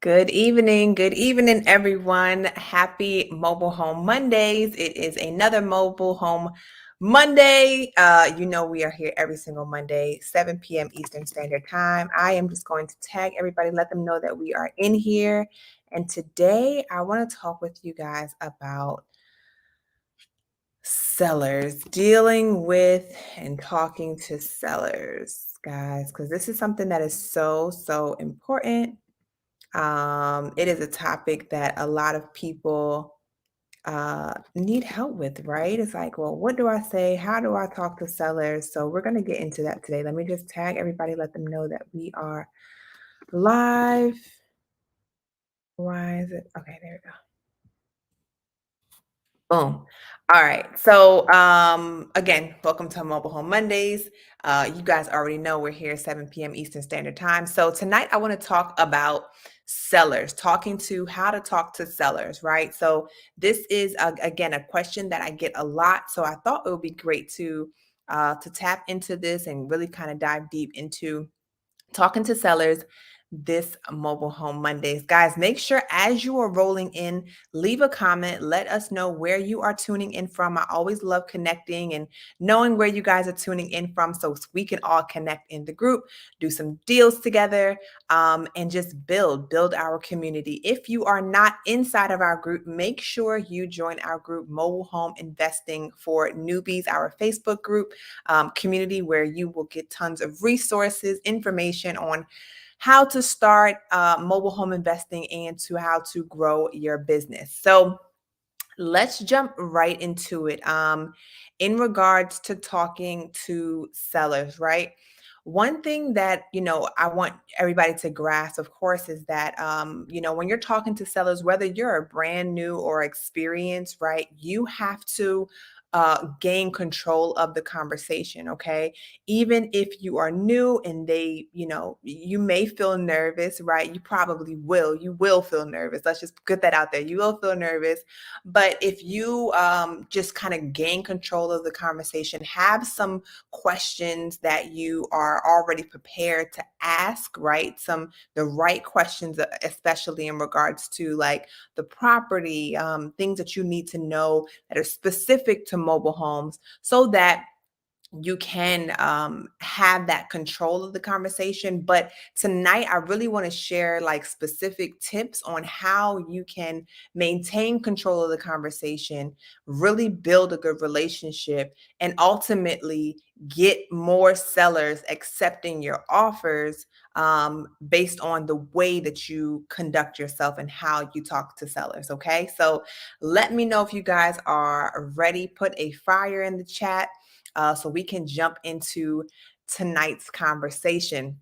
Good evening, everyone. Happy Mobile Home Mondays. It is another Mobile Home Monday. We are here every single Monday, 7 p.m. Eastern Standard Time. I am just going to tag everybody, let them know that we are in here. And today I want to talk with you guys about sellers, dealing with and talking to sellers, guys, because this is something that is so important. It is a topic that a lot of people need help with, right? It's like, well, what do I say? How do I talk to sellers? So we're going to get into that today. Let me just tag everybody, let them know that we are live. Why is it? Okay, there we go. Boom. All right. So again, welcome to Mobile Home Mondays. You guys already know we're here 7 p.m. Eastern Standard Time. So tonight I want to talk about sellers, talking to how to talk to sellers, right? So this is again a question that I get a lot. So I thought it would be great to tap into this and really kind of dive deep into talking to sellers this Mobile Home Mondays. Guys, make sure as you are rolling in, leave a comment. Let us know where you are tuning in from. I always love connecting and knowing where you guys are tuning in from so we can all connect in the group, do some deals together, and just build our community. If you are not inside of our group, make sure you join our group, Mobile Home Investing for Newbies, our Facebook group community where you will get tons of resources, information on how to start mobile home investing and to how to grow your business. So let's jump right into it. In regards to talking to sellers, right? One thing that I want everybody to grasp, of course, is that when you're talking to sellers, whether you're a brand new or experienced, right, you have to gain control of the conversation. Okay, even if you are new and you may feel nervous, right? You probably will. You will feel nervous. Let's just put that out there. You will feel nervous, but if you just kind of gain control of the conversation, have some questions that you are already prepared to ask, right? The right questions, especially in regards to like the property, things that you need to know that are specific to mobile homes, so that you can have that control of the conversation. But tonight, I really want to share like specific tips on how you can maintain control of the conversation, really build a good relationship, and ultimately get more sellers accepting your offers based on the way that you conduct yourself and how you talk to sellers. Okay, so let me know if you guys are ready. Put a fire in the chat so we can jump into tonight's conversation.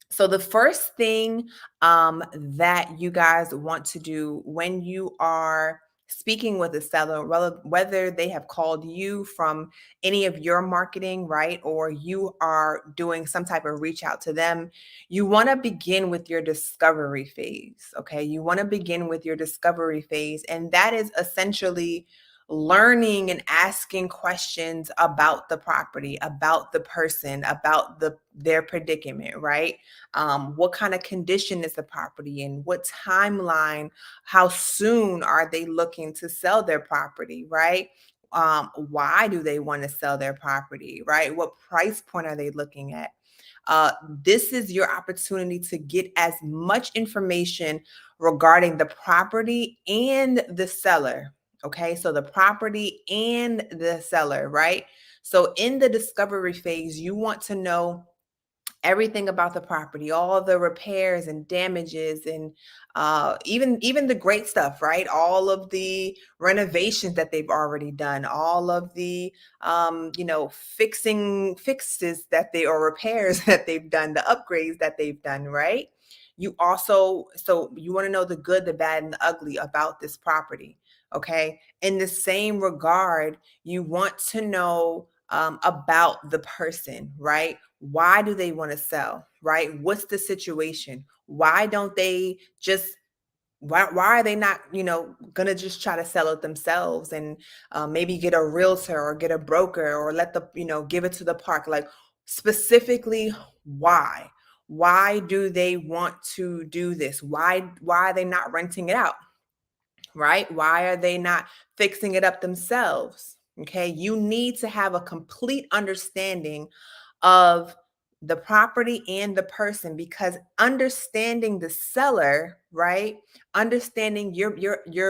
So the first thing that you guys want to do when you are speaking with a seller, whether they have called you from any of your marketing, right, or you are doing some type of reach out to them, you want to begin with your discovery phase. Okay, you want to begin with your discovery phase, and that is essentially learning and asking questions about the property, about the person, about their predicament, right? What kind of condition is the property in? What timeline? How soon are they looking to sell their property, right? Why do they want to sell their property, right? What price point are they looking at? This is your opportunity to get as much information regarding the property and the seller. Okay, so the property and the seller, right? So in the discovery phase, you want to know everything about the property, all the repairs and damages, and even the great stuff, right? All of the renovations that they've already done, all of the fixes that they or repairs that they've done, the upgrades that they've done, right? You want to know the good, the bad, and the ugly about this property. Okay. In the same regard, you want to know about the person, right? Why do they want to sell, right? What's the situation? Why don't they just why are they not gonna just try to sell it themselves and maybe get a realtor or get a broker or let the give it to the park, like specifically why Why do they want to do this? Why are they not renting it out? Right? Why are they not fixing it up themselves? Okay, you need to have a complete understanding of the property and the person, because understanding the seller, right? Understanding your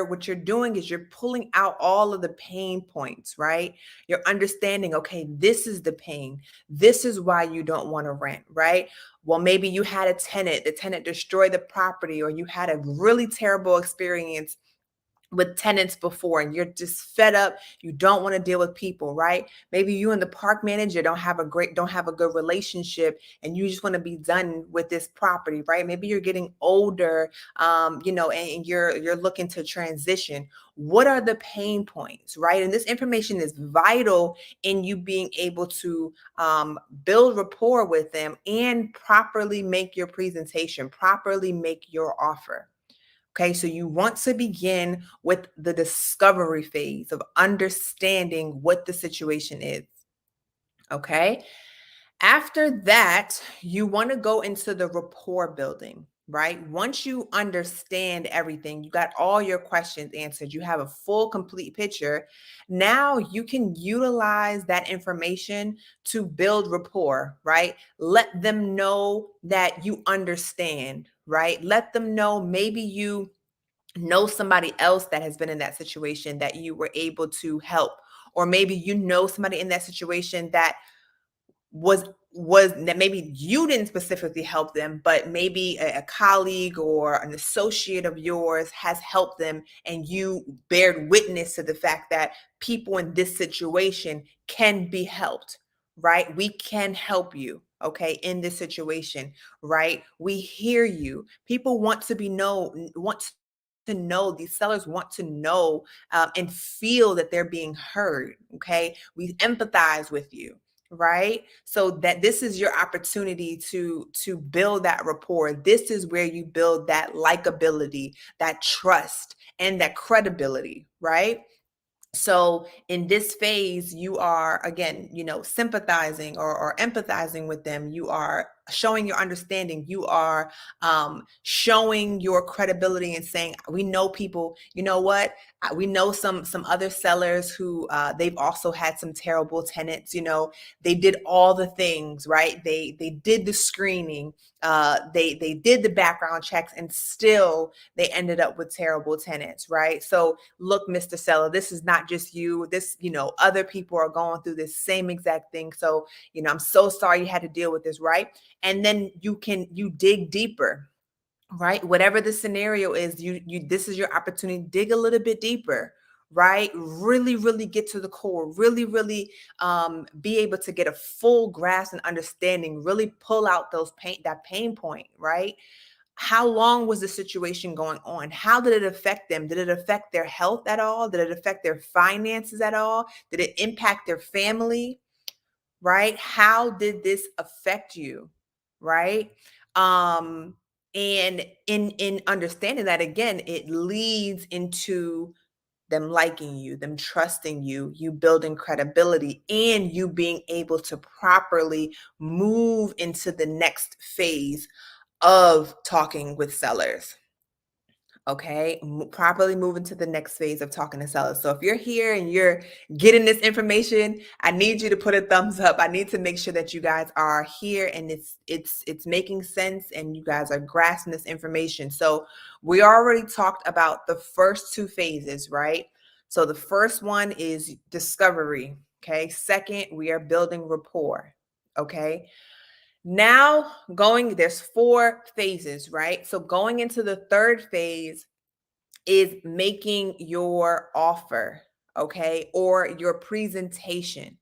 what you're doing is you're pulling out all of the pain points, right? You're understanding, okay, this is the pain. This is why you don't want to rent, right? Well, maybe you had a tenant, the tenant destroyed the property, or you had a really terrible experience with tenants before and you're just fed up, you don't want to deal with people, right? Maybe you and the park manager don't have a good relationship and you just want to be done with this property, right? Maybe you're getting older, and you're looking to transition. What are the pain points, right? And this information is vital in you being able to build rapport with them and properly make your presentation, properly make your offer. Okay, so you want to begin with the discovery phase of understanding what the situation is. Okay, after that, you want to go into the rapport building, right? Once you understand everything, you got all your questions answered, you have a full, complete picture. Now you can utilize that information to build rapport, right? Let them know that you understand, right? Let them know maybe you know somebody else that has been in that situation that you were able to help, or maybe you know somebody in that situation that was that maybe you didn't specifically help them, but maybe a colleague or an associate of yours has helped them, and you bared witness to the fact that people in this situation can be helped, right? We can help you, okay, in this situation, right? We hear you. People want to be known, want to know, these sellers want to know and feel that they're being heard, okay? We empathize with you, right? So that this is your opportunity to build that rapport. This is where you build that likability, that trust, and that credibility, right? So in this phase, you are again, sympathizing or empathizing with them. You are showing your understanding. You are showing your credibility and saying, "We know people. You know what? We know some other sellers who they've also had some terrible tenants. They did all the things right. They did the screening. They did the background checks, and still they ended up with terrible tenants, right? So look, Mr. Seller, this is not just you. This, other people are going through this same exact thing. So, I'm so sorry you had to deal with this, right? And then you dig deeper, right? Whatever the scenario is, you this is your opportunity to dig a little bit deeper, right? Really, really get to the core, really, really be able to get a full grasp and understanding, really pull out that pain point, right? How long was the situation going on? How did it affect them? Did it affect their health at all? Did it affect their finances at all? Did it impact their family? Right? How did this affect you? Right? Um, and in understanding that, again, it leads into them liking you, them trusting you, you building credibility, and you being able to properly move into the next phase of talking with sellers. Okay, properly move into the next phase of talking to sellers. So if you're here and you're getting this information, I need you to put a thumbs up. I need to make sure that you guys are here and it's making sense and you guys are grasping this information. So we already talked about the first two phases, right? So the first one is discovery. Okay. Second, we are building rapport. Okay. Now, there's four phases, right? So going into the third phase is making your offer, okay, or your presentation.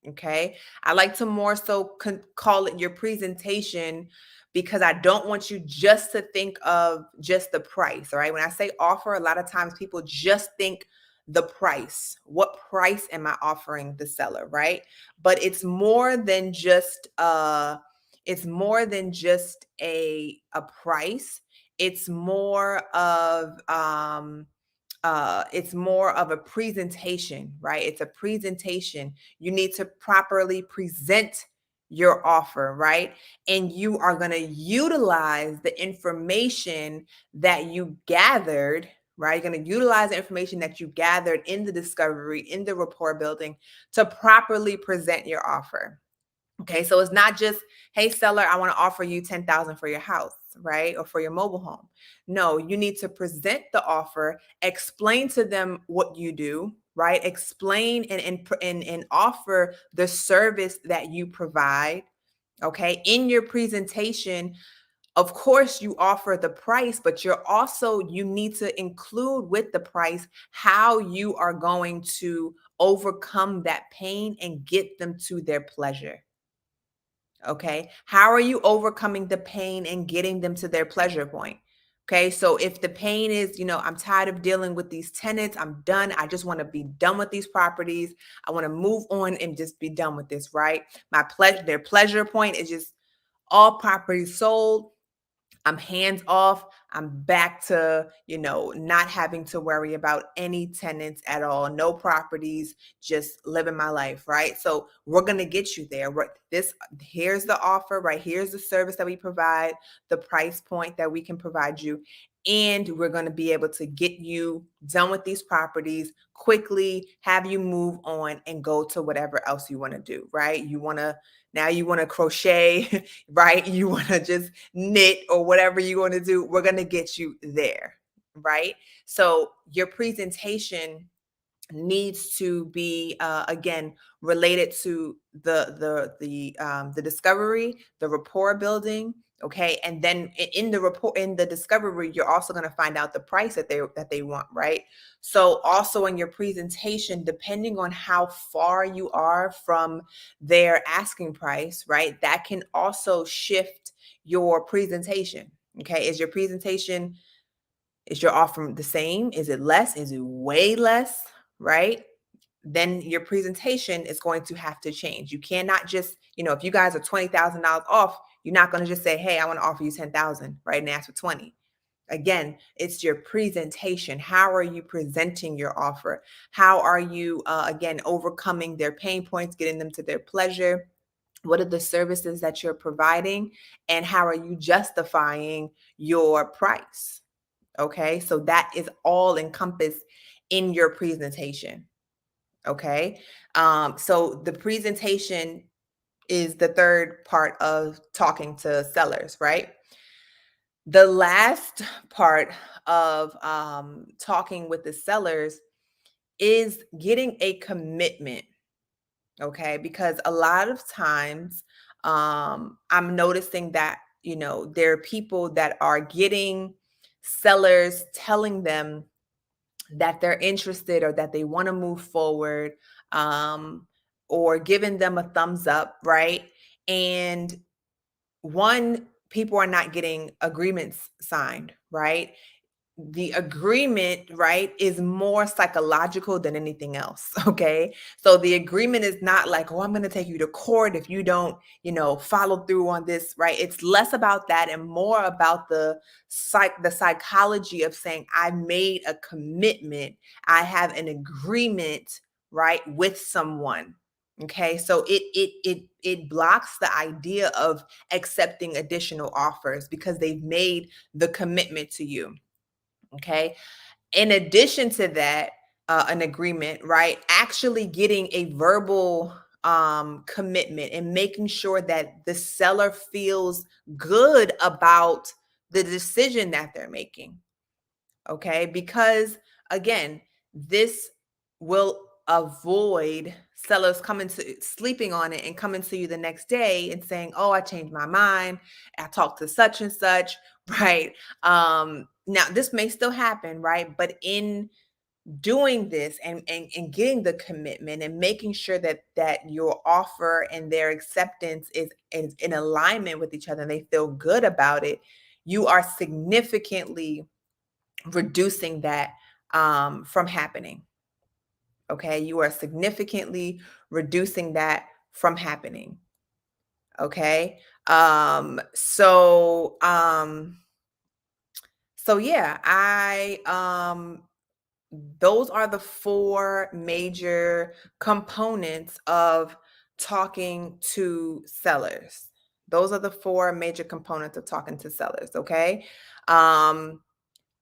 Okay. I like to more so call it your presentation because I don't want you just to think of just the price. All right. When I say offer, a lot of times people just think the price. What price am I offering the seller? Right. But it's more than just a price. It's more of it's more of a presentation, right? It's a presentation. You need to properly present your offer, right? And you are going to utilize the information that you gathered, right? You're going to utilize the information that you gathered in the discovery, in the rapport building to properly present your offer. Okay, so it's not just, hey, seller, I want to offer you 10,000 for your house, right? Or for your mobile home. No, you need to present the offer, explain to them what you do, right? Explain and offer the service that you provide. Okay, in your presentation, of course, you offer the price, but you need to include with the price how you are going to overcome that pain and get them to their pleasure. Okay. How are you overcoming the pain and getting them to their pleasure point? Okay. So if the pain is, I'm tired of dealing with these tenants, I'm done. I just want to be done with these properties. I want to move on and just be done with this, right? Their pleasure point is just all properties sold. I'm hands off. I'm back to, not having to worry about any tenants at all, no properties, just living my life, right? So we're going to get you there. Here's the offer, right? Here's the service that we provide, the price point that we can provide you. And we're going to be able to get you done with these properties quickly, have you move on and go to whatever else you want to do, right? Now you want to crochet, right? You want to just knit or whatever you want to do. We're going to get you there, right? So your presentation needs to be again related to the discovery, the rapport building. Okay, and then in the report, in the discovery, you're also going to find out the price that they want, right? So also in your presentation, depending on how far you are from their asking price, right, that can also shift your presentation. Okay, is your offer the same? Is it less? Is it way less? Right? Then your presentation is going to have to change. You cannot just, if you guys are $20,000 off, you're not going to just say, hey, I want to offer you 10,000, right? And ask for 20. Again, it's your presentation. How are you presenting your offer? How are you, again, overcoming their pain points, getting them to their pleasure? What are the services that you're providing? And how are you justifying your price? Okay, so that is all encompassed in your presentation. Okay, so the presentation is the third part of talking to sellers, right? The last part of talking with the sellers is getting a commitment. Okay, because a lot of times I'm noticing that, there are people that are getting sellers telling them that they're interested or that they want to move forward, um, or giving them a thumbs up, right? And people are not getting agreements signed, right? The agreement, right, is more psychological than anything else. Okay. So the agreement is not like, oh, I'm going to take you to court if you don't, follow through on this, right? It's less about that and more about the psychology of saying, I made a commitment. I have an agreement, right, with someone. Okay. So it blocks the idea of accepting additional offers because they've made the commitment to you. Okay. In addition to that, an agreement, right? Actually getting a verbal commitment and making sure that the seller feels good about the decision that they're making. Okay. Because again, this will avoid sellers coming to sleeping on it and coming to you the next day and saying, oh, I changed my mind. I talked to such and such, right? Now this may still happen, right? But in doing this and getting the commitment and making sure that your offer and their acceptance is in alignment with each other and they feel good about it, you are significantly reducing that from happening. Okay, you are significantly reducing that from happening. Okay, so yeah, I those are the four major components of talking to sellers. Those are the four major components of talking to sellers, okay? Um,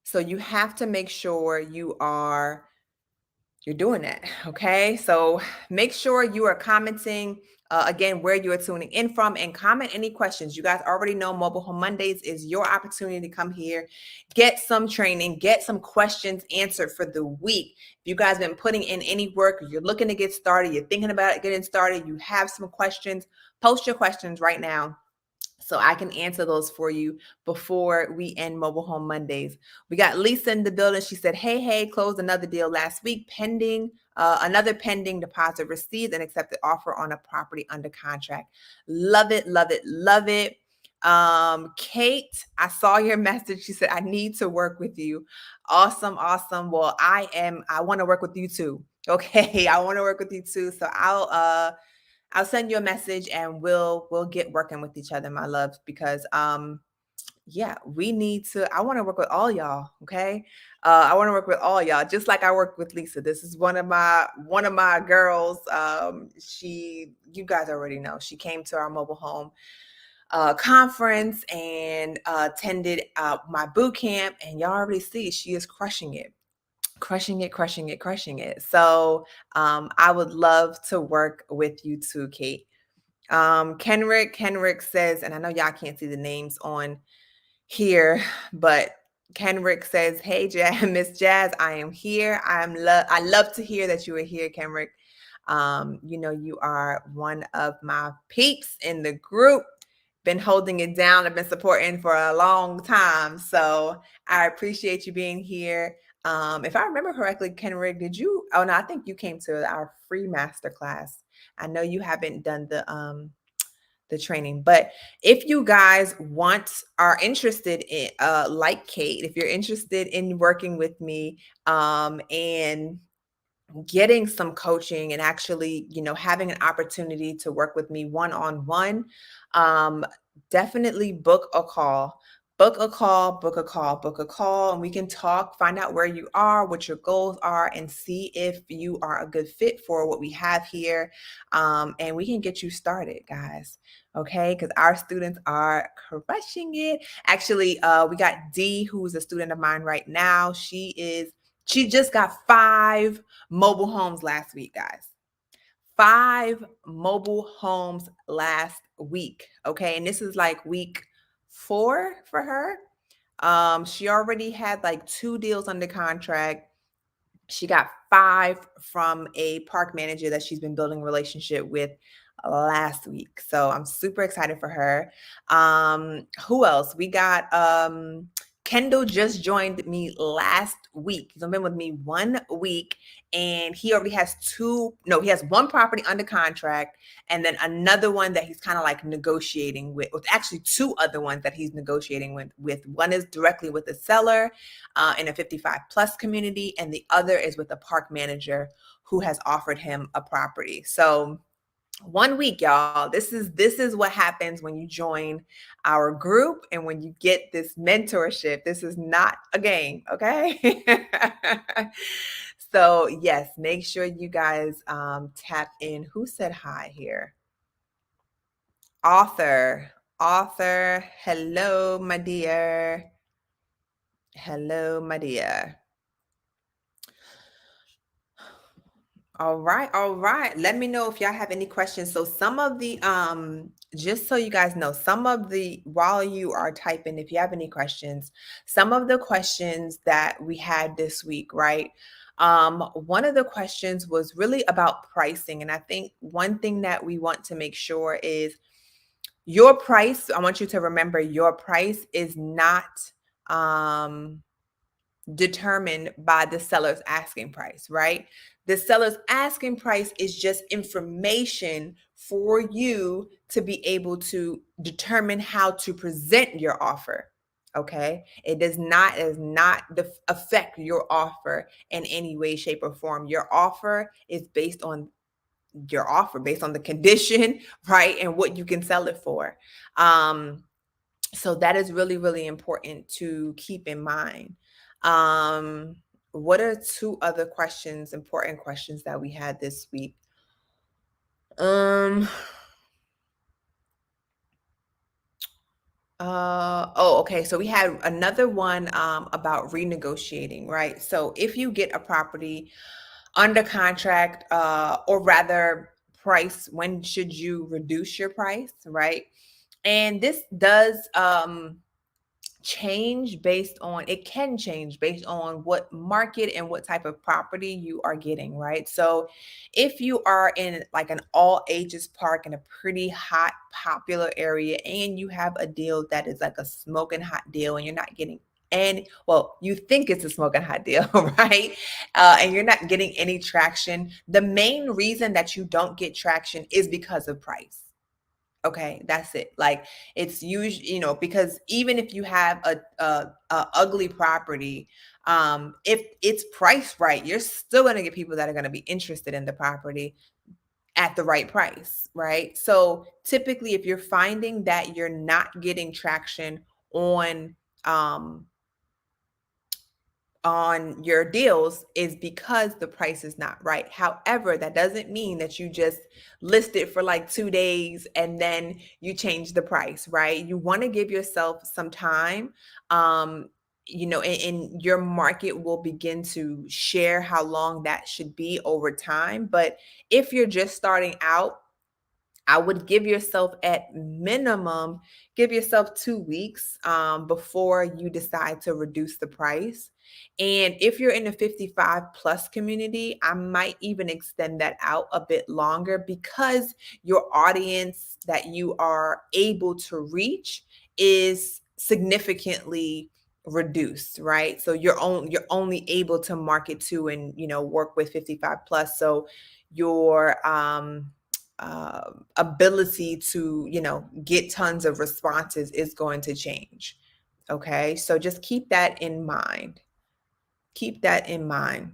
so you have to make sure you're doing that, okay? So make sure you are commenting again where you are tuning in from and comment any questions. You guys already know Mobile Home Mondays is your opportunity to come here, get some training, get some questions answered for the week. If you guys been putting in any work, you're looking to get started, you're thinking about getting started, you have some questions, post your questions right now so I can answer those for you before we end Mobile Home Mondays. We got Lisa in the building. She said, hey, closed another deal last week, pending another pending deposit received and accepted offer on a property under contract. Love it, love it, love it. Kate, I saw your message. She said, I need to work with you. Awesome, awesome. Well, I want to work with you too. Okay, I want to work with you too. So I'll send you a message and we'll get working with each other, my loves, because yeah, we need to. I want to work with all y'all, okay? I want to work with all y'all, just like I worked with Lisa. This is one of my girls. You guys already know, she came to our mobile home conference and attended my boot camp, and y'all already see she is crushing it. Crushing it, crushing it, crushing it. So I would love to work with you too, Kate. Kenrick says, and I know y'all can't see the names on here, but Kenrick says, "Hey, Miss Jazz, I am here. I love to hear that you are here, Kenrick. You are one of my peeps in the group. Been holding it down. I've been supporting for a long time, so I appreciate you being here. If I remember correctly, Kenrick, did you? Oh no, I think you came to our free master class. I know you haven't done the training. But if you guys are interested in like Kate, if you're interested in working with me and getting some coaching and actually, having an opportunity to work with me one-on-one, um, definitely book a call. Book a call, book a call, book a call, and we can talk, find out where you are, what your goals are, and see if you are a good fit for what we have here. And we can get you started, guys. Okay, because our students are crushing it. Actually, we got Dee, who's a student of mine right now. She just got 5 mobile homes last week, guys. 5 mobile homes last week. Okay. And this is like week 4 for her. She already had like 2 deals under contract. She got 5 from a park manager that she's been building a relationship with last week. So I'm super excited for her. Who else? We got Kendall just joined me last week. He's only been with me 1 week and he already has he has 1 property under contract and then another one that he's kind of like negotiating with actually 2 other ones that he's negotiating with. One is directly with the seller in a 55 plus community, and the other is with a park manager who has offered him a property. So 1 week, y'all. This is what happens when you join our group and when you get this mentorship. This is not a game, okay? So yes, make sure you guys tap in. Who said hi here? Author. Hello, my dear. Hello, my dear. All right, all right. Let me know if y'all have any questions. So some of the just so you guys know, some of the while you are typing, if you have any questions, some of the questions that we had this week, right? One of the questions was really about pricing. And I think one thing that we want to make sure is your price. I want you to remember your price is not determined by the seller's asking price, right? The seller's asking price is just information for you to be able to determine how to present your offer. Okay. It does not affect your offer in any way, shape, or form. Your offer is based on your offer, based on the condition, right? And what you can sell it for. So that is really, really important to keep in mind. Um, what are 2 other questions, important questions that we had this week? Um, okay. So we had another one about renegotiating, right? So if you get a property under contract, or rather price, when should you reduce your price, right? And this does it can change based on what market and what type of property you are getting, right? So if you are in like an all ages park in a pretty hot popular area and you have a deal that is like a smoking hot deal and you're not getting, and well, you think it's a smoking hot deal, right? And you're not getting any traction. The main reason that you don't get traction is because of price. Okay, that's it. Like it's usually, because even if you have a ugly property, if it's priced right, you're still going to get people that are going to be interested in the property at the right price, right? So typically, if you're finding that you're not getting traction on um, on your deals, is because the price is not right. However, that doesn't mean that you just list it for like 2 days and then you change the price, right? You want to give yourself some time. Um, and your market will begin to share how long that should be over time. But if you're just starting out, I would give yourself at minimum, give yourself 2 weeks before you decide to reduce the price. And if you're in a 55 plus community, I might even extend that out a bit longer because your audience that you are able to reach is significantly reduced, right? So you're only able to market to and work with 55 plus. So your ability to get tons of responses is going to change. Okay, so just keep that in mind. Keep that in mind.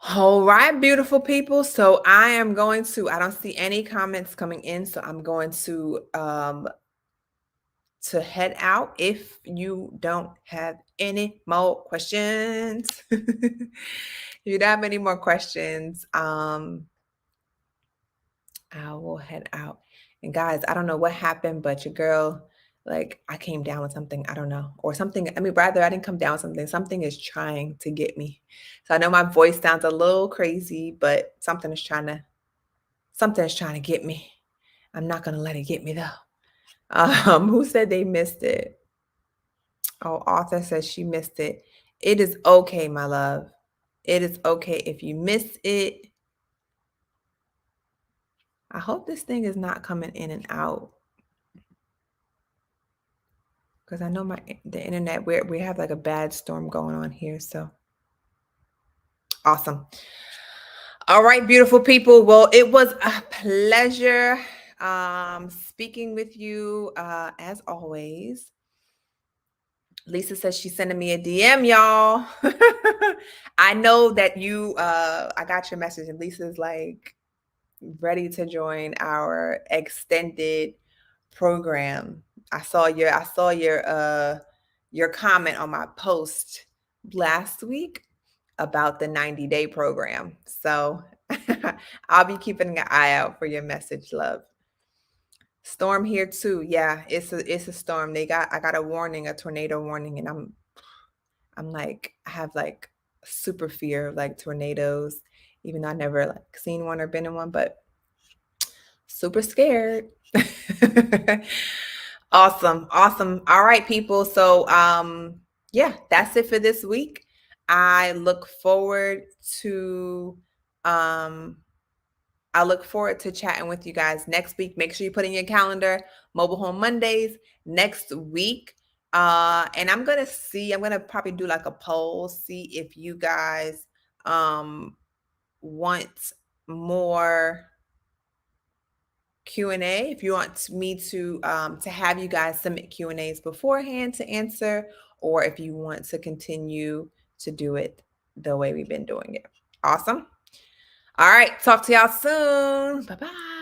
All right, beautiful people. So I don't see any comments coming in, so I'm going to head out if you don't have any more questions. If you don't have any more questions, I will head out. And guys, I don't know what happened, but your girl, like, I came down with something. I don't know. Or something. I mean, rather, I didn't come down with something. Something is trying to get me. So I know my voice sounds a little crazy, but something is trying to get me. I'm not gonna let it get me though. Who said they missed it? Oh, author says she missed it. It is okay, my love. It is okay if you miss it. I hope this thing is not coming in and out. Because I know the internet, we have like a bad storm going on here. So awesome. All right, beautiful people. Well, it was a pleasure speaking with you as always. Lisa says she's sending me a DM, y'all. I know that I got your message, and Lisa's like ready to join our extended program. I saw your comment on my post last week about the 90-day program. So I'll be keeping an eye out for your message, love. Storm here too. Yeah, it's a storm. I got a warning, a tornado warning, and I'm like, I have like super fear of like tornadoes, even though I never like seen one or been in one, but super scared. Awesome. Awesome. All right, people. So yeah, that's it for this week. I look forward to um chatting with you guys next week. Make sure you put in your calendar Mobile Home Mondays next week. And I'm gonna probably do like a poll, see if you guys want more Q&A, if you want me to have you guys submit Q&As beforehand to answer, or if you want to continue to do it the way we've been doing it. Awesome. All right, talk to y'all soon. Bye-bye.